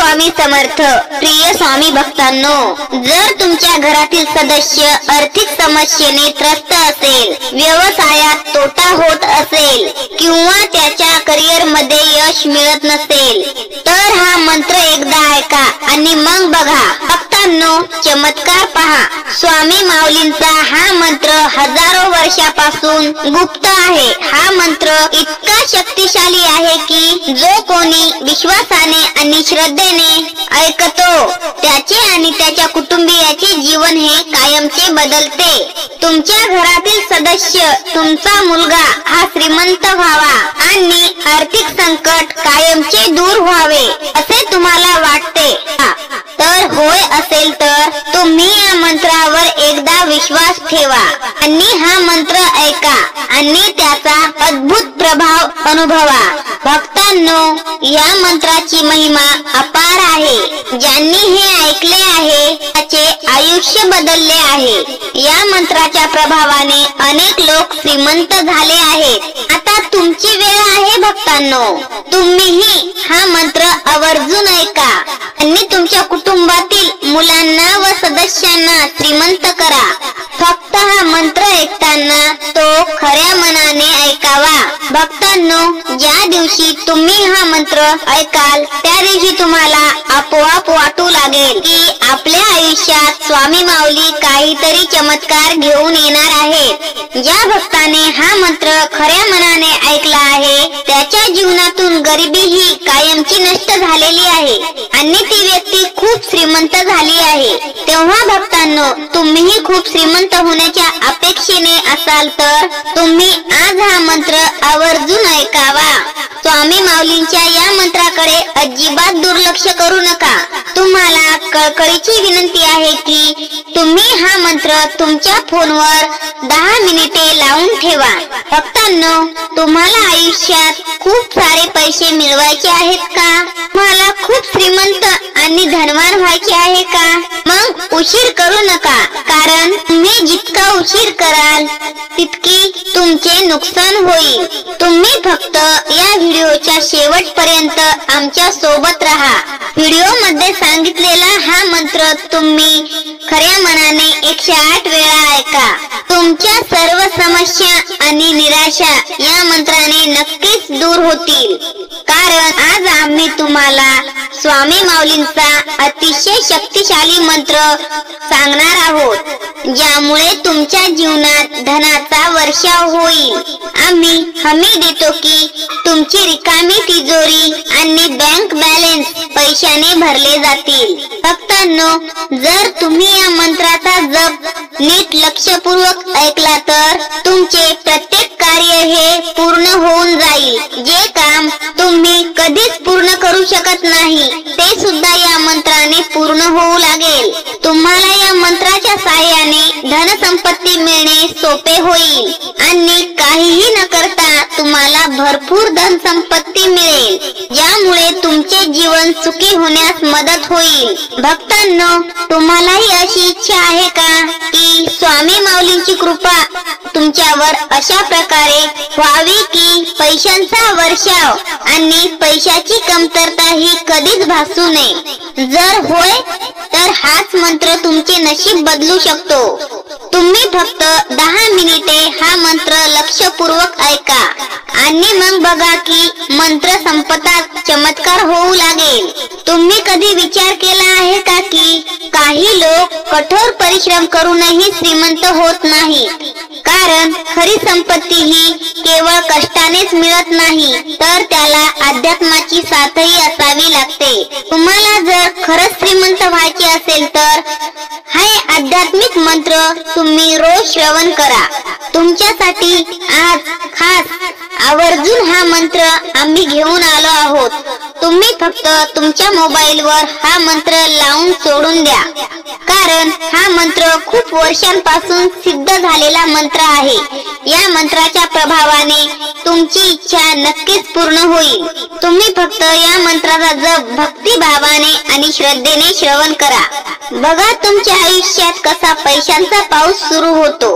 स्वामी समर्थ. प्रिय स्वामी भक्तांनो, जर तुमच्या घरातील सदस्य आर्थिक समस्येने त्रस्त असेल, व्यवसायात तोटा होत असेल किंवा त्याच्या करिअर मध्ये यश मिळत नसेल, तर हा मंत्र एकदा ऐका आणि मग बघा. भक्तांनो, चमत्कार पहा. स्वामी माऊलींचा हा मंत्र हजारो वर्षापासून गुप्त आहे. हा मंत्र इतका शक्तिशाली आहे की जो कोणी विश्वासाने आणि श्रद्धेने ऐकतो त्याचे आणि त्याच्या कुटुंबियाचे जीवन हे कायमचे बदलते. तुमच्या घरातील सदस्य, तुमचा मुलगा हा श्रीमंत व्हावा आणि आर्थिक संकट कायमचे दूर व्हावे असे तुम्हाला वाटते तर होय असेल तर तुम्ही या मंत्रावर एकदा विश्वास ठेवा आणि हा मंत्र ऐका आणि त्याचा अद्भुत प्रभाव अनुभवा. भक्तांनो, या मंत्राची महिमा अपार आहे. ज्यांनी हे ऐकले आहे त्याचे आयुष्य बदलले आहे. या मंत्राच्या प्रभावाने अनेक लोक श्रीमंत झाले आहेत. आता तुमची वेळ आहे भक्तांनो. तुम्हीही हा मंत्र आवर्जून ऐका आणि तुमच्या कुटुंबातील मुलांना व सदस्यांना श्रीमंत करा. फक्त हा मंत्र ऐकताना तो खऱ्या मनाने ऐकावा. भक्तांनो, ज्या दिवशी तुम्ही हा मंत्र ऐकाल त्या दिवशी तुम्हाला आपोआप वाटू लागेल की आपल्या आयुष्यात स्वामी माऊली काहीतरी चमत्कार घेऊन येणार आहेत. ज्या भक्ताने हा मंत्र खऱ्या मनाने ऐकला आहे त्याच्या जीवनातून गरिबी ही कायमची नष्ट झालेली आहे आणि ती व्यक्ती खूप श्रीमंत झाली आहे. तेव्हा भक्तांनो, तुम्हीही खूप श्रीमंत होण्याच्या अपेक्षेने असाल तर तुम्ही आज हा मंत्र आवर्जून ऐकावा. स्वामी माऊलींच्या या मंत्राकडे अजिबात दुर्लक्ष करू नका. तुम्हाला कळकळीची विनंती आहे की तुम्ही हा मंत्र तुमच्या फोनवर 10 मिनिटे लावून ठेवा. भक्तांनो, तुम्हाला आयुष्यात खूप सारे पैसे मिळवायचे आहेत का? तुम्हाला खूप श्रीमंत आणि धनवान व्हायचे आहे का? मग उशीर करू नका, कारण तुम्ही जितका उशीर कराल तितकी तुमचे नुकसान होईल. तुम्ही फक्त या व्हिडिओच्या शेवटपर्यंत आमच्या सोबत राहा. व्हिडिओ मध्ये सांगितलेला हा मंत्र तुम्ही खऱ्या मनाने 108 वेळा ऐका. तुमच्या सर्व समस्या आणि निराशा या मंत्राने नक्कीच दूर होतील. कारण आज आम्ही तुम्हाला स्वामी माऊलींचा अतिशय शक्तिशाली मंत्र सांगणार आहोत, ज्यामुळे तुमच्या जीवनात धनाचा वर्षाव होईल. आम्ही हमी देतो की तुमची रिकामी तिजोरी आणि बँक बॅलन्स पैशाने भरले जातील. भक्तांनो, जर तुम्ही या मंत्राचा जप नीट लक्षपूर्वक ऐकला तर तुमचे प्रत्येक कार्य हे पूर्ण होऊन जाईल. जे काम तुम्ही कधीच पूर्ण करू शकत नाही ते सुद्धा या मंत्राने पूर्ण होऊ लागेल. तुम्हाला या मंत्राच्या साहाय्याने धनसंपत्ती मिळणे सोपे होईल आणि काहीही न करता तुम्हाला भरपूर धनसंपत्ती मिळेल, ज्यामुळे तुमचे जीवन सुखी होण्यास मदत होईल. भक्तांनो, तुम्हालाही अशी इच्छा आहे का की स्वामी माऊलींची कृपा तुमच्यावर अशा प्रकारे व्हावी की पैशांचा वर्षाव आणि पैशाची कमतरता ही कधीच भासू नये? जर होय तर हाच मंत्र तुमचे नशीब बदलू शकतो. तुम्ही फक्त 10 मिनिटे हा मंत्र लक्षपूर्वक ऐका आणि मग बघा की मंत्र संपताच चमत्कार होऊ लागेल. तुम्ही कधी विचार केला आहे का की काही लोक कठोर परिश्रम करूनही श्रीमंत होत नाही? कारण खरी संपत्ती ही केवळ कष्टानेच मिळत नाही, तर त्याला अध्यात्माची साथही असावी लागते. तुम्हाला जर खरंच श्रीमंत व्हायचे असेल तर हा आध्यात्मिक मंत्र तुम्ही रोज श्रवण करा. तुमच्यासाठी आज खास आवर्जून हा मंत्र आम्ही घेऊन आलो आहोत. तुम्ही फक्त तुमच्या मोबाईलवर हा मंत्र लावून सोडून द्या, कारण हा मंत्र खूप वर्षांपासून सिद्ध झालेला मंत्र आहे. या मंत्राच्या प्रभावाने तुमची इच्छा नक्कीच पूर्ण होईल. तुम्ही फक्त या मंत्राचा जप भक्तिभावाने आणि श्रद्धेने श्रवण करा. बघा तुमच्या आयुष्यात कसा पैशांचा पाऊस सुरू होतो.